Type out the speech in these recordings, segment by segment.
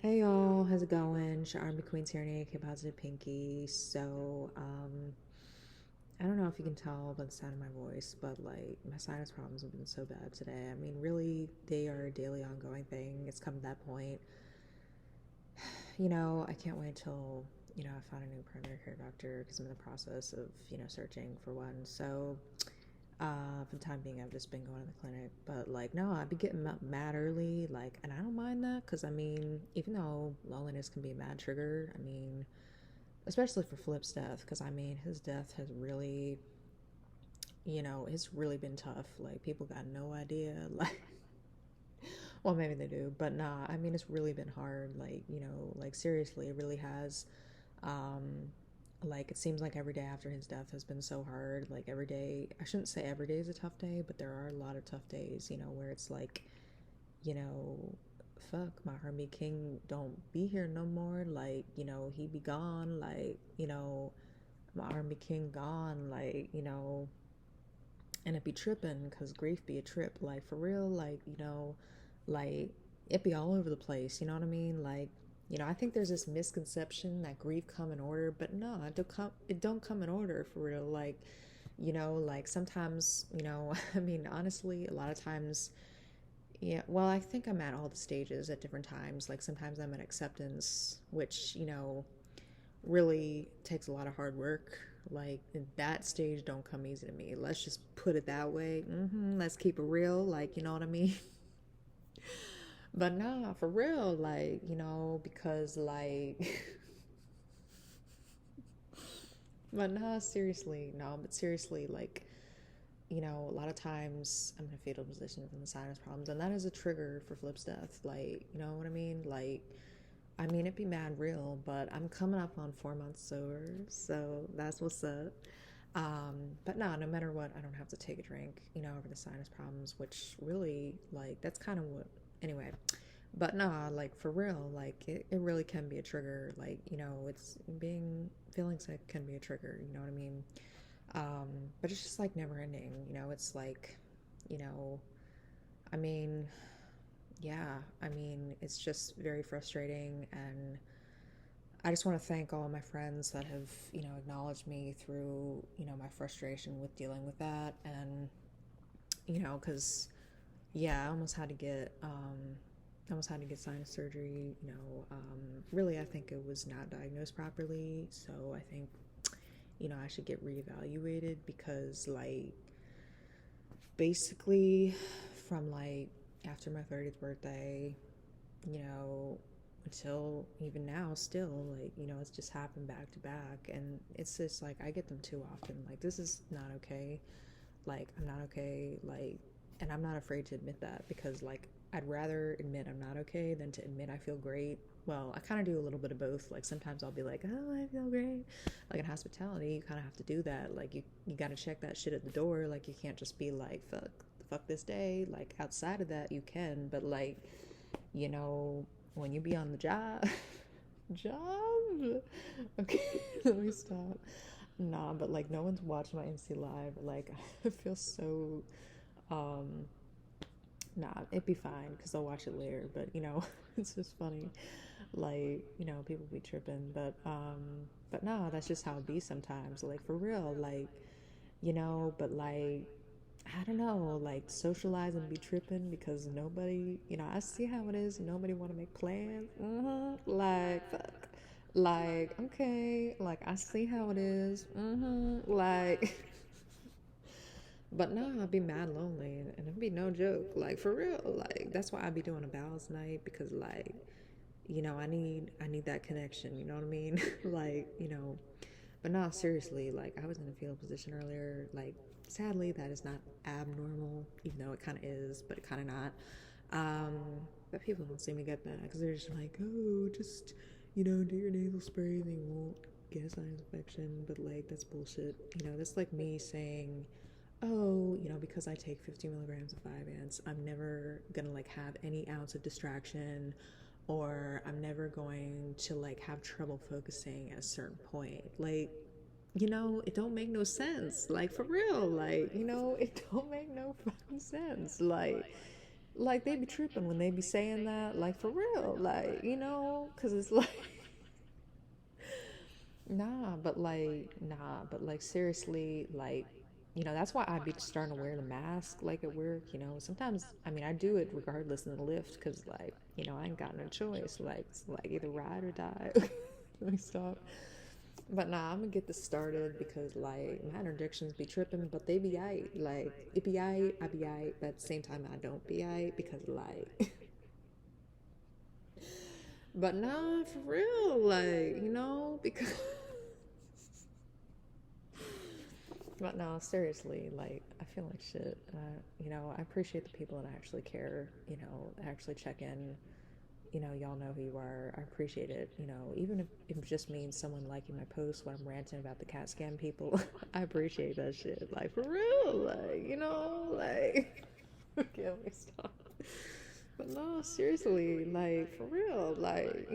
Hey y'all, how's it going? It's your Army Queen Tyranny, aka Positive Pinky. I don't know if you can tell by the sound of my voice, but like my sinus problems have been so bad today. I mean, really, they are a daily ongoing thing. It's come to that point. I can't wait till, I found a new primary care doctor because I'm in the process of, searching for one. For the time being, I've just been going to the clinic. But like, no, I'd be getting up mad early. Like, and I don't mind that because I mean, even though loneliness can be a mad trigger, I mean, especially for Flip's death, because I mean, his death has really, it's really been tough. Like, people got no idea. Like, well, maybe they do, but nah, I mean, it's really been hard. Like, seriously, it really has. Um, like it seems like every day after his death has been so hard. Like every day, I shouldn't say every day is a tough day, but there are a lot of tough days, where it's like, you know, fuck, my Hermie King don't be here no more. Like, he be gone. Like, my Army King gone. Like, and it be tripping because grief be a trip. Like, for real, like, like it be all over the place. You know what I mean? Like, I think there's this misconception that grief come in order, but no, it don't come in order for real. Like, like sometimes, I mean, honestly, a lot of times, yeah, well, I think I'm at all the stages at different times. Like sometimes I'm at acceptance, which, really takes a lot of hard work. Like that stage don't come easy to me. Let's just put it that way. Let's keep it real. Like, you know what I mean? But nah, for real, like, because like, but nah, seriously, no, but seriously, like, a lot of times I'm in a fetal position from the sinus problems, and that is a trigger for Flip's death. Like, you know what I mean? Like, I mean, it'd be mad real, but I'm coming up on 4 months sober, so that's what's up. But no matter what, I don't have to take a drink, over the sinus problems, which really, like, that's kind of what, anyway. But nah, like, for real, like, it really can be a trigger. Like, it's feeling sick can be a trigger, you know what I mean? Um, but it's just like never ending, it's like, you know, I mean, yeah, I mean, it's just very frustrating. And I just want to thank all my friends that have, acknowledged me through, my frustration with dealing with that. And, because, yeah, I almost had to get sinus surgery, really, I think it was not diagnosed properly. So I think, I should get reevaluated because, like, basically, from like after my 30th birthday, you know, until even now, still, like, it's just happened back to back. And it's just like, I get them too often. Like, this is not okay. Like, I'm not okay. Like, and I'm not afraid to admit that because, like, I'd rather admit I'm not okay than to admit I feel great. Well, I kind of do a little bit of both. Like, sometimes I'll be like, oh, I feel great. Like, in hospitality, you kind of have to do that. Like, you got to check that shit at the door. Like, you can't just be like, fuck this day. Like, outside of that, you can. But, like, you know, when you be on the job, job? Okay, let me stop. Nah, but like no one's watching my MC live. Like I feel so um nah, it'd be fine because I'll watch it later. But it's just funny. Like, people be tripping, but no, that's just how it be sometimes. Like for real, like, but like I don't know, like socialize and be tripping because nobody, I see how it is. Nobody want to make plans. Like, fuck. Like, okay, like I see how it is. Like, but no, I'd be mad lonely, and it'd be no joke. Like for real. Like that's why I'd be doing a balance night because like, I need that connection. You know what I mean? Like, but no, seriously, like I was in a fetal position earlier. Like, sadly, that is not abnormal, even though it kind of is, but it kind of not. Um, but people don't seem to get that because they're just like, oh, just do your nasal spray, they won't get a sinus infection. But like, that's bullshit. That's like me saying, oh, because I take 50 milligrams of Vyvanse, I'm never gonna like have any ounce of distraction or I'm never going to like have trouble focusing at a certain point. Like, it don't make no sense. Like for real. Like, it don't make no fucking sense. Like, Like they be tripping when they be saying that, like for real, like because it's like nah, but like seriously, like that's why I be starting to wear the mask like at work. Sometimes I mean I do it regardless in the lift because I ain't got no choice. Like it's like either ride or die. Let me stop. But nah, I'm gonna get this started because like my interdictions be tripping, but they be aight. Like it be aight, I be aight, but at the same time I don't be aight because like but nah, for real, like, because but no, seriously, like I feel like shit. I appreciate the people that actually care, actually check in. Y'all know who you are. I appreciate it. Even if it just means someone liking my post when I'm ranting about the cat scam people, I appreciate that shit. Like for real, like like okay, let me stop. But no, seriously, like for real, like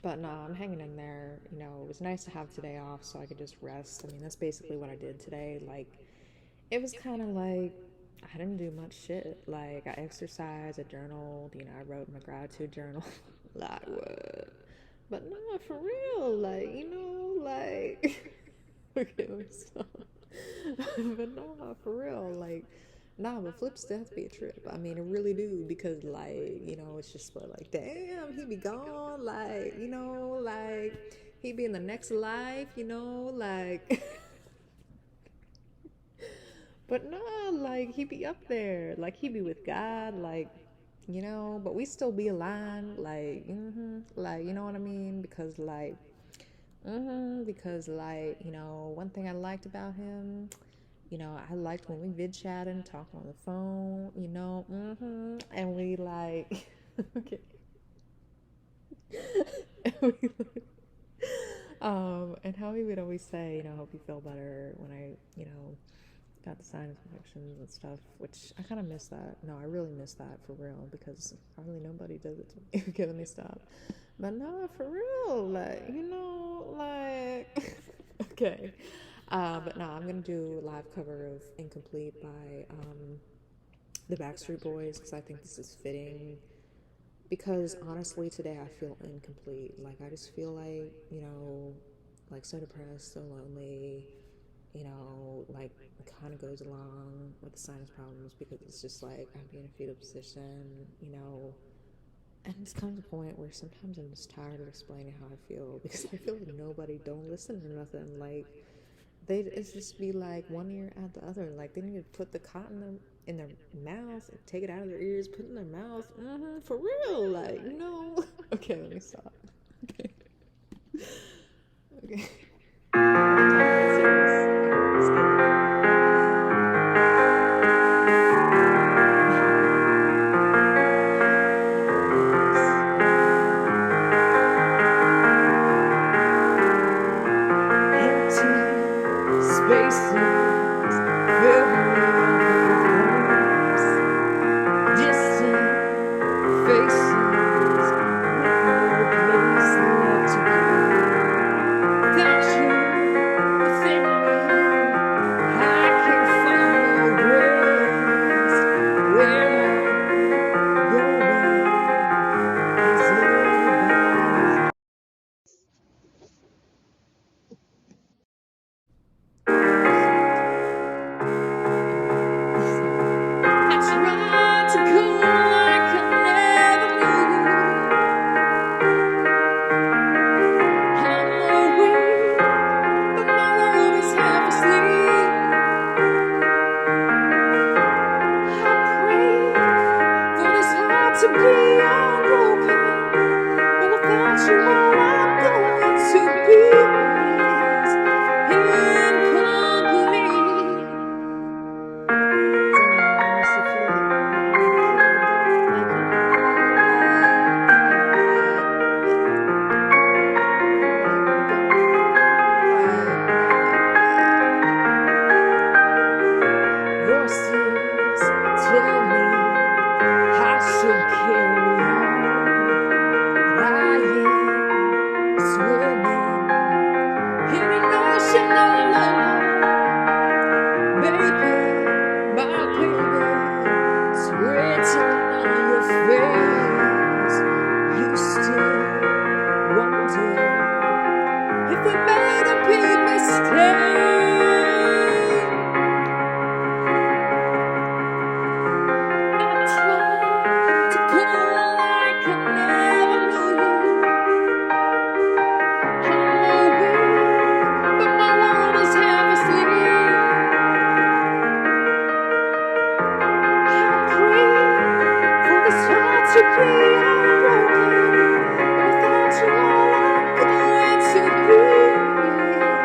But no, I'm hanging in there. It was nice to have today off so I could just rest. I mean, that's basically what I did today. Like, it was kind of like I didn't do much shit. Like, I exercised, I journaled, I wrote in my gratitude journal. Like, what? But no, for real. Like, like. Okay, let me stop. But no, for real. Like, nah, but flips do have to be a trip. I mean, it really do because, like, it's just like, damn, he be gone. Like, like he be in the next life. Like, but nah, like he be up there. Like he be with God. Like, but we still be aligned. Like, like you know what I mean? Because one thing I liked about him. I liked when we vid chatted and talked on the phone, and we like, okay, and, and how he would always say, hope you feel better when I, got the sinus infections and stuff, which I kind of miss that. No, I really miss that for real because hardly nobody does it to me. Okay, let me stop. But no, for real, like, like, okay. But no, I'm gonna do a live cover of Incomplete by the Backstreet Boys because I think this is fitting. Because honestly, today I feel incomplete. Like I just feel like like so depressed, so lonely. Like it kind of goes along with the sinus problems because it's just like I'm in a fetal position. And it's kind of the point where sometimes I'm just tired of explaining how I feel because I feel like nobody don't listen or nothing. Like it's just be like one ear at the other. Like they need to put the cotton in their mouth and take it out of their ears, put it in their mouth. For real, like Okay, let me stop. Okay. Okay. I'm totally serious. Let's get empty spaces fill me up with words, distant faces with no place left to go. Without you within me, I can find no rest. Where I'm going is everybody's. I tried to go like I never knew. I'm awake, but my love is half asleep. I pray for this heart to be unbroken, but without you, all I'm going to be is incomplete. Damn, Mr. Flip, like voices tell me I should carry on, but I am swimming in an ocean all alone. Baby, my baby, to be unbroken. Without you, all I'm going to be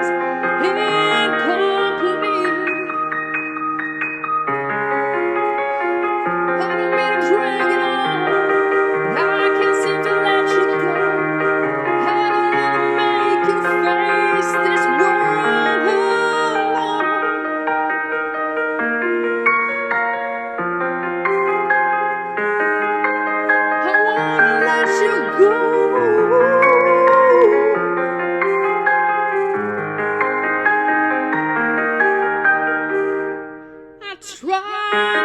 is incomplete. I don't mean to drag it on, but I can't seem to let you go. I don't wanna make you face this world alone. I wanna let you go. I try